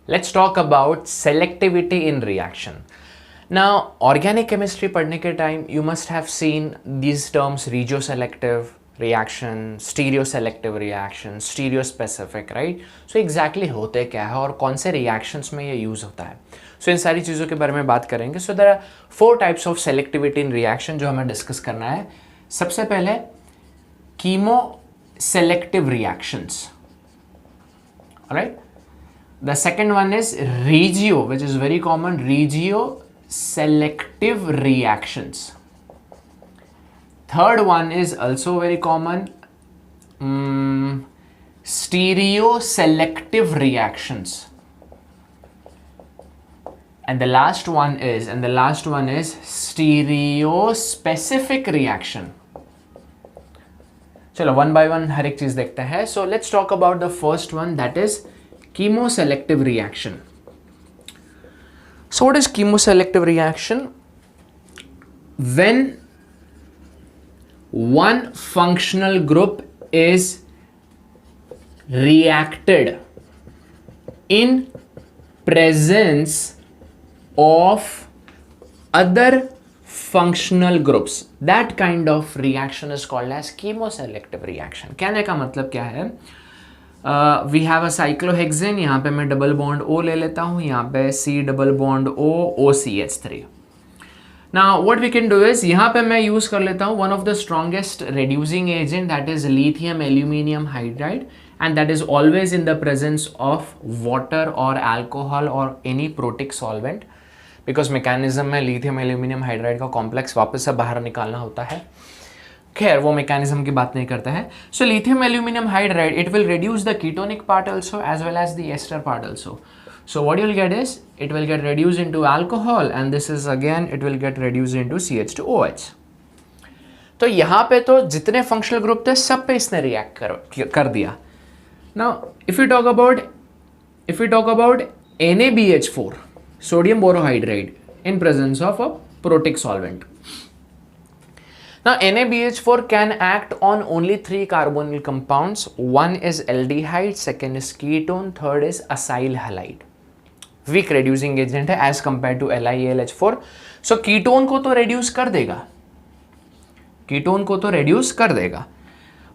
Let's talk about selectivity in reaction. Now, organic chemistry पढ़ने के time you must have seen these terms: regioselective reaction, stereoselective reaction, stereospecific, right? So exactly होते क्या है और कौन से reactions में ये use होता है? So इन सारी चीज़ों के बारे में बात करेंगे. So there are 4 types of selectivity in reaction जो हमें discuss करना है. सबसे पहले chemoselective reactions, alright? The second one is regio, which is very common, regioselective reactions. Third one is also very common, stereoselective reactions. And the last one is stereospecific reaction. चलो one by one हर एक चीज देखते हैं. So let's talk about the first one, that is chemoselective reaction. So what is chemoselective reaction? When one functional group is reacted in presence of other functional groups, that kind of reaction is called as chemoselective reaction. कहने का मतलब क्या है? We have a cyclohexane, यहाँ पे मैं double bond O ले लेता हूँ, यहाँ पे C double bond O, OCH3. Now what we can do is, यहाँ पे मैं यूज कर लेता हूँ one of the strongest reducing agent, that is lithium aluminium hydride, and that is always in the presence of water और alcohol और any protic solvent, because mechanism में lithium aluminium hydride का कॉम्प्लेक्स वापस से बाहर निकालना होता है. खैर वो मैकेनिज्म की बात नहीं करता है. So lithium aluminium hydride, it will reduce the ketonic part also as well as the ester part also. So what you'll get is it will get reduced into alcohol, and this is again it will get reduced into CH2OH. तो यहाँ पे तो जितने functional group थे सब पे इसने react कर दिया. Now if we talk about NaBH4, sodium borohydride, in presence of a protic solvent. Now NaBH4 can act on only 3 carbonyl compounds. One is aldehyde, second is ketone, third is acyl halide. Weak reducing agent है as compared to LiAlH4. So ketone को तो reduce कर देगा,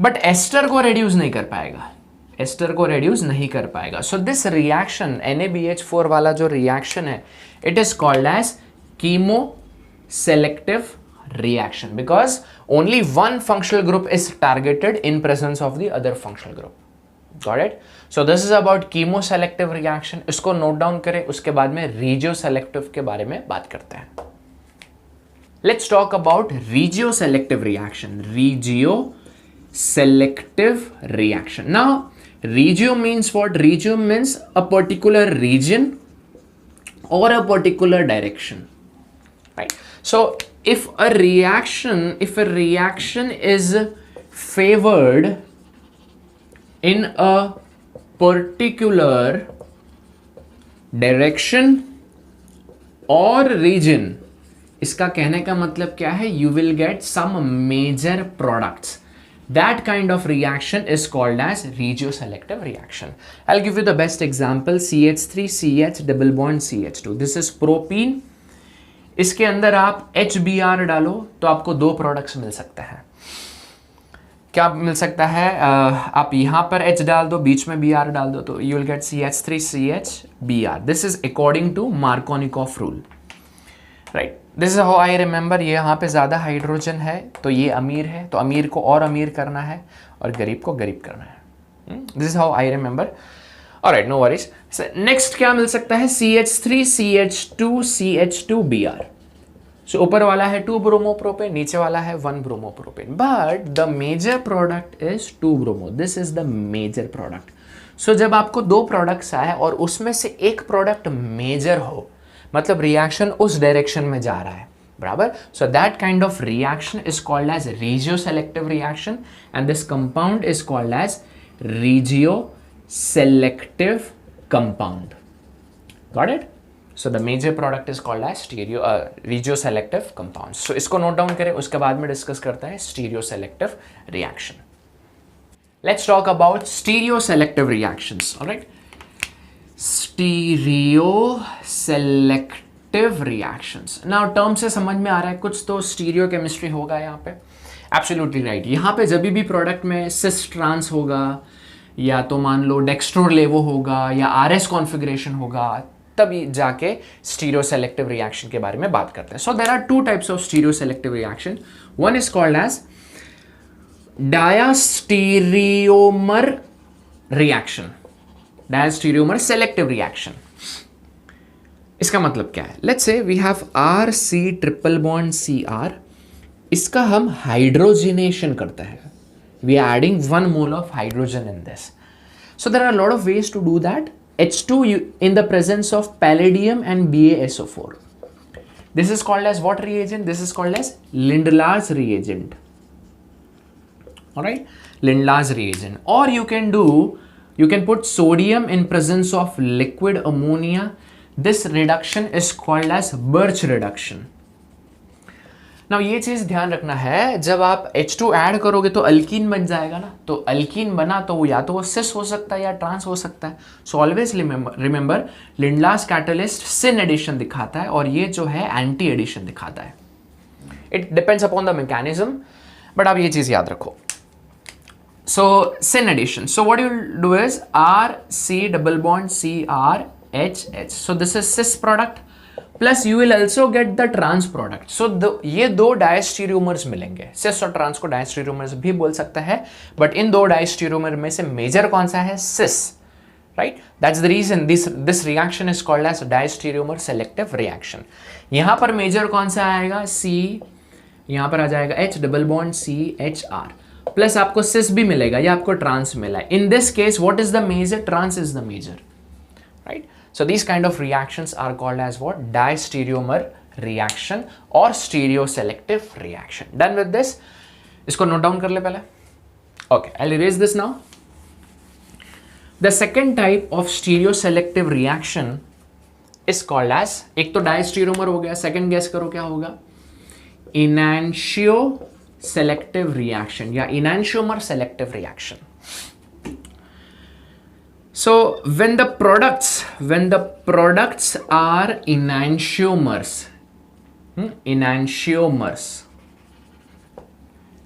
but ester को reduce नहीं कर पाएगा. So this reaction, NaBH4 वाला जो reaction है, it is called as chemoselective reaction because only one functional group is targeted in presence of the other functional group. Got it? So this is about chemoselective reaction. इसको note down करें, उसके बाद में regioselective के बारे में बात करते हैं. Let's talk about regioselective reaction. Regioselective reaction. Now regio means what? Regio means a particular region or a particular direction, right? So if a reaction is favored in a particular direction or region, इसका कहने का मतलब क्या है? You will get some major products. That kind of reaction is called as regioselective reaction. I'll give you the best example. CH3 CH double bond CH2. This is propene. इसके अंदर आप HBr डालो तो आपको 2 प्रोडक्ट्स मिल सकते हैं. क्या मिल सकता है? आप यहाँ पर H डाल दो, बीच में Br डाल दो, तो you will get CH3CH Br. This is according to Markovnikov rule, right? This is how I remember. ये यहाँ पे ज़्यादा हाइड्रोजन है तो ये अमीर है, तो अमीर को और अमीर करना है और गरीब को गरीब करना है. This is how I remember. Alright, no worries. Next क्या मिल सकता है? CH3CH2CH2Br. सो ऊपर वाला है 2 ब्रोमोप्रोपेन, नीचे वाला है 1 bromopropane, but the major product is 2 bromo. This is the major product. So जब आपको 2 प्रोडक्ट्स आए और उसमें से एक प्रोडक्ट मेजर हो, मतलब रिएक्शन उस डायरेक्शन में जा रहा है, बराबर. So that kind of reaction is called as regioselective reaction, and this compound is called as regioselective compound. Got it? So the major product is called as regioselective compounds. So इसको note down करें, उसके बाद में discuss करते हैं stereoselective reaction. Let's talk about stereoselective reactions. All right. Stereo selective reactions. Now term से समझ में आ रहा है कुछ तो स्टीरियो केमिस्ट्री होगा यहाँ पे। Absolutely right. यहाँ पे जब भी प्रोडक्ट में सिस ट्रांस होगा या तो मान लो डेक्स्ट्रोलेवो होगा या आरएस कॉन्फ़िगरेशन होगा, तभी जाके स्टीरियो सेलेक्टिव रिएक्शन के बारे में बात करते हैं। So there are two types of stereo selective reaction. One is called as diastereomer reaction, diastereomer selective reaction. इसका मतलब क्या है? Let's say we have R C triple bond C R, इसका हम हाइड्रोजिनेशन करते हैं। We are adding 1 mole of hydrogen in this. So there are a lot of ways to do that. H2 in the presence of palladium and BaSO4. This is called as what reagent? This is called as Lindlar's reagent. Alright, Lindlar's reagent. Or you can put sodium in presence of liquid ammonia. This reduction is called as Birch reduction. Now ये चीज ध्यान रखना है, जब आप H2 add करोगे तो alkyne बन जाएगा ना, तो अल्कीन बना तो वो या तो वो सिस हो सकता है या ट्रांस हो सकता है। So always remember Lindlar's catalyst syn addition दिखाता है और ये जो है एंटी एडिशन दिखाता है। It depends upon the mechanism, but आप ये चीज याद रखो। So syn addition, so what you do is R C double bond C R H H, so this is cis product plus you will also get the trans product. So ये दो diastereomers मिलेंगे। सिस और trans को diastereomers भी बोल सकता है, but in दो डायस्टीरियोमर में से मेजर कौन सा है? Cis, right? That's the reason this reaction is called as diastereomer selective reaction. यहां पर मेजर कौन सा आएगा? सी, यहां पर आ जाएगा H double bond C H R, plus आपको सिस भी मिलेगा या आपको ट्रांस मिला है। In this case what is the major? Trans is the major, right? So these kind of reactions are called as what? Diastereomer reaction or stereoselective reaction. Done with this? इसको note down कर ले पहले. Okay, I'll erase this now. The second type of stereoselective reaction is called as, एक तो diastereomer हो गया, second guess करो क्या होगा? Enantioselective reaction या enantiomer selective reaction. So when the products are enantiomers,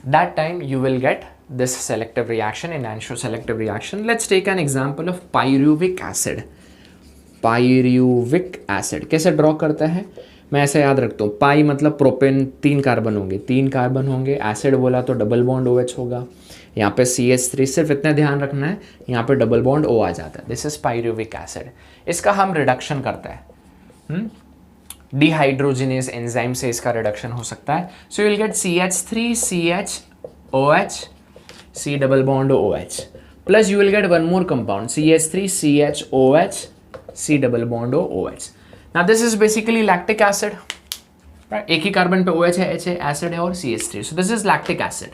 that time you will get this selective reaction, enantioselective reaction. Let's take an example of pyruvic acid. Pyruvic acid कैसे draw करते हैं? मैं ऐसे याद रखता हूँ, पाई मतलब प्रोपेन, 3 कार्बन होंगे, एसिड बोला तो डबल बॉन्ड OH होगा, यहाँ पे CH3, सिर्फ इतना ध्यान रखना है, यहाँ पे डबल बॉन्ड O आ जाता है। This is pyruvic acid. इसका हम रिडक्शन करते हैं, डिहाइड्रोजिनेज एंजाइम से इसका रिडक्शन हो सकता है। So you will gate CH3 CHOH C double bond OH plus you will get one more compound CH3 CHOH C double bond OH। Now this is basically lactic acid, एक ही carbon पे OH है, H है, acid है और CH3, so this is lactic acid.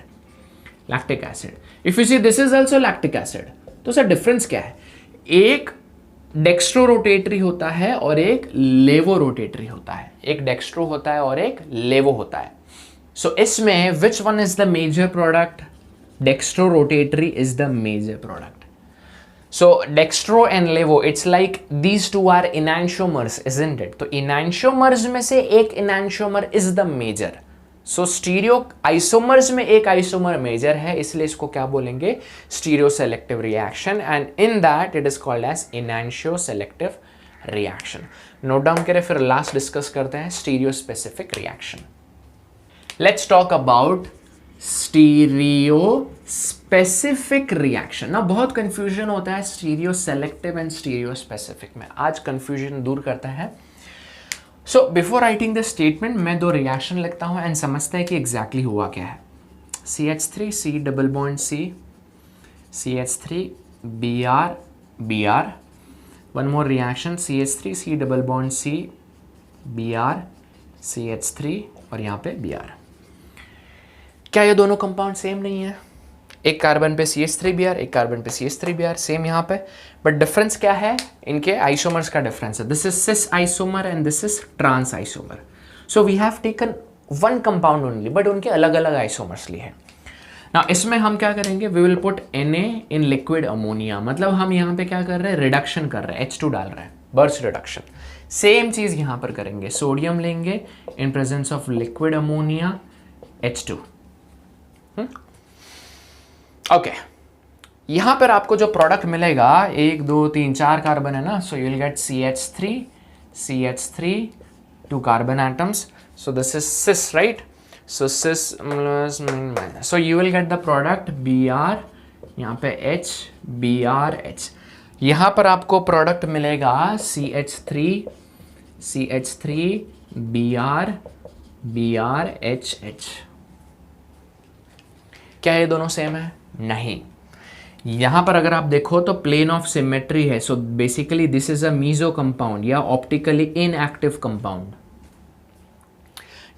Lactic acid, if you see this is also lactic acid, तो sir difference क्या है? एक डेक्स्ट्रो रोटेटरी होता है और एक लेवो रोटेटरी होता है, एक डेक्स्ट्रो होता है और एक लेवो होता है। सो इसमें which one is the major product? Dextro rotatory is the major product. So dextro and levo, it's like these two are enantiomers, isn't it? तो enantiomers में से एक enantiomer is the major. So stereo isomers में एक isomer major है, इसलिए इसको क्या बोलेंगे? Stereoselective reaction, and in that it is called as enantioselective reaction. Note down करें, फिर last discuss करते हैं stereospecific reaction. Let's talk about stereospecific reaction. ना बहुत कंफ्यूजन होता है stereo selective and stereo specific में, आज कंफ्यूजन दूर करता है। So before writing the statement मैं 2 रिएक्शन लिखता हूं एंड समझता है कि एग्जैक्टली हुआ क्या है। CH3 C double bond C CH3 Br Br, one more reaction CH3 C double bond C Br CH3 और यहाँ पे Br। क्या ये दोनों कंपाउंड सेम नहीं है? एक कार्बन पे CH3Br, एक कार्बन पे CH3Br, सेम यहाँ पे, बट डिफरेंस क्या है? इनके आइसोमर्स का डिफरेंस है। This is cis isomer and this is trans isomer. So we have taken one compound only, but उनके अलग अलग आइसोमर्स लिए हैं। ना इसमें हम क्या करेंगे? We will put Na in liquid ammonia, मतलब हम यहाँ पे क्या कर रहे हैं? रिडक्शन कर रहे हैं, H2 डाल रहे हैं। Birch reduction. सेम चीज यहां पर करेंगे, सोडियम लेंगे in presence of liquid ammonia H2। Okay, यहां पर आपको जो प्रोडक्ट मिलेगा 1 2 3 4 कार्बन है ना, so you will gate CH3 2 carbon atoms, so this is cis, right? So cis plus minus, so you will get the product Br, यहाँ पे H BrH। यहाँ पर आपको प्रोडक्ट मिलेगा CH3 BrHH। क्या ये दोनों सेम है? नहीं। यहां पर अगर आप देखो तो प्लेन ऑफ सिमेट्री है, so basically this is a meso compound या ऑप्टिकली इनएक्टिव कंपाउंड।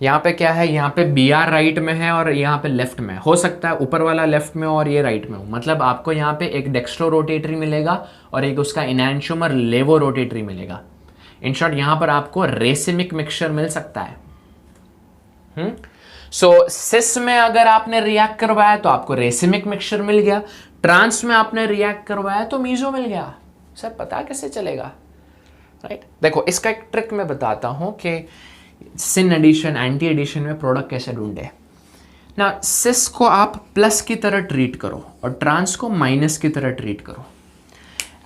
यहाँ पे क्या है, यहाँ पे Br राइट में है और यहाँ पे लेफ्ट में हो सकता है ऊपर वाला लेफ्ट में और ये राइट में हो, मतलब आपको यहाँ पे एक डेक्स्ट्रो रोटेटरी मिलेगा और एक उसका इनैंशियोमर लेवो रोटेटरी मिलेगा। इन शॉर्ट यहाँ पर आपको रेसिमिक मिक्सचर मिल सकता है। सो सिस में अगर आपने रिएक्ट करवाया तो आपको रेसिमिक मिक्सचर मिल गया, ट्रांस में आपने रिएक्ट करवाया तो मीजो मिल गया। सर पता कैसे चलेगा, राइट? देखो इसका एक ट्रिक मैं बताता हूं कि सिन एडिशन एंटी एडिशन में प्रोडक्ट कैसे ढूंढे ना। सिस को आप प्लस की तरह ट्रीट करो और ट्रांस को माइनस की तरह ट्रीट करो।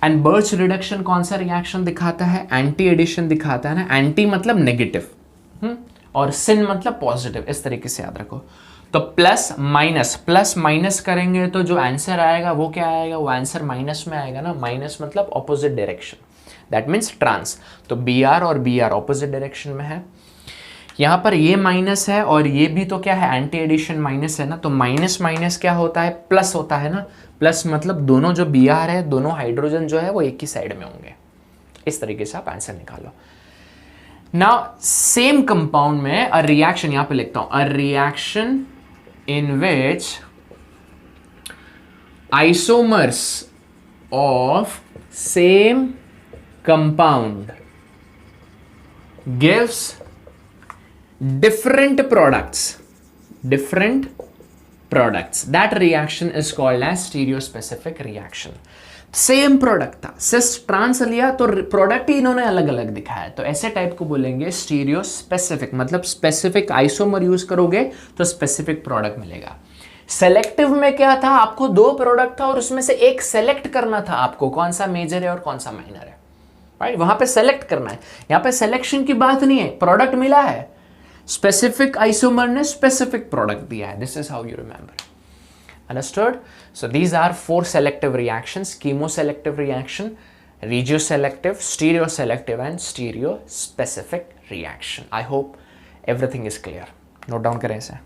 एंड बर्च रिडक्शन कौन सा रिएक्शन दिखाता है? एंटी एडिशन दिखाता है ना। एंटी मतलब नेगेटिव और सिन मतलब पॉजिटिव, इस तरीके से याद रखो। तो प्लस माइनस करेंगे तो जो आंसर आएगा वो क्या आएगा? वो आंसर माइनस में आएगा ना। माइनस मतलब opposite direction, that means trans. तो Br और Br ऑपोजिट डायरेक्शन में है। यहां पर ये माइनस है और ये भी तो क्या है, एंटी एडिशन माइनस है ना। तो माइनस माइनस क्या होता है? प्लस होता है ना। प्लस मतलब दोनों जो Br है, दोनों हाइड्रोजन जो है वो एक ही साइड में होंगे। इस तरीके से आप आंसर निकालो। नाउ सेम कंपाउंड में अ रिएक्शन, यहां पे लिखता हूं, a reaction in which isomers of same compound gives different products, that reaction is called as stereospecific reaction। Same product था, सिस ट्रांस लिया तो प्रोडक्ट ही इन्होंने अलग अलग दिखाया, तो ऐसे टाइप को बोलेंगे स्टीरियोस्पेसिफिक। मतलब स्पेसिफिक आइसोमर यूज करोगे तो स्पेसिफिक प्रोडक्ट मिलेगा। सेलेक्टिव में क्या था, आपको 2 प्रोडक्ट था और उसमें से एक सेलेक्ट करना था आपको, कौन सा मेजर है और कौन सा माइनर है, राइट? वहां पे सेलेक्ट करना है। यहां पे सिलेक्शन की बात नहीं है, प्रोडक्ट मिला है, स्पेसिफिक आइसोमर ने स्पेसिफिक प्रोडक्ट दिया है। This is how you remember. Understood? So these are 4 selective reactions: chemoselective reaction, regioselective, stereoselective and stereospecific reaction. I hope everything is clear. Note down करें इसे।